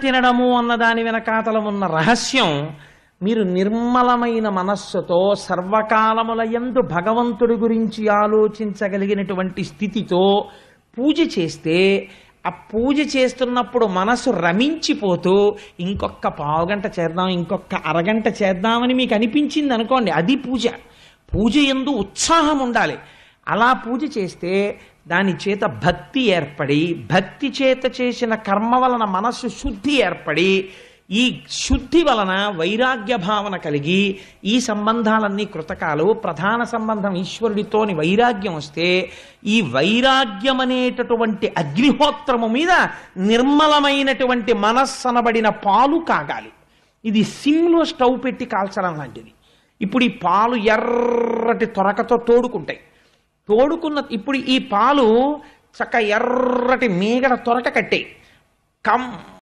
తినడము అన్న దాని వెనకాతల ఉన్న రహస్యం మీరు నిర్మలమైన మనస్సుతో సర్వకాలముల యందు భగవంతుడి గురించి ఆలోచించగలిగినటువంటి స్థితితో పూజ చేస్తే ఆ పూజ చేస్తున్నప్పుడు మనసు రమించిపోతూ ఇంకొక పావుగంట చేద్దాం ఇంకొక అరగంట చేద్దామని మీకు అనిపించింది అనుకోండి, అది పూజ. పూజ యందు ఉత్సాహం ఉండాలి. అలా పూజ చేస్తే దాని చేత భక్తి ఏర్పడి, భక్తి చేత చేసిన కర్మ వలన మనస్సు శుద్ధి ఏర్పడి, ఈ శుద్ధి వలన వైరాగ్య భావన కలిగి ఈ సంబంధాలన్నీ కృతకాలు. ప్రధాన సంబంధం ఈశ్వరుడితోని వైరాగ్యం వస్తే ఈ వైరాగ్యం అనేటటువంటి అగ్నిహోత్రము మీద నిర్మలమైనటువంటి మనస్సనబడిన పాలు కాగాలి. ఇది సిమ్లో స్టవ్ పెట్టి కాల్చడం లాంటిది. ఇప్పుడు ఈ పాలు ఎర్రటి తొరకతో తోడుకుంటాయి. ఇప్పుడు ఈ పాలు చక్క ఎర్రటి మేగడ తొరక కట్టాయి.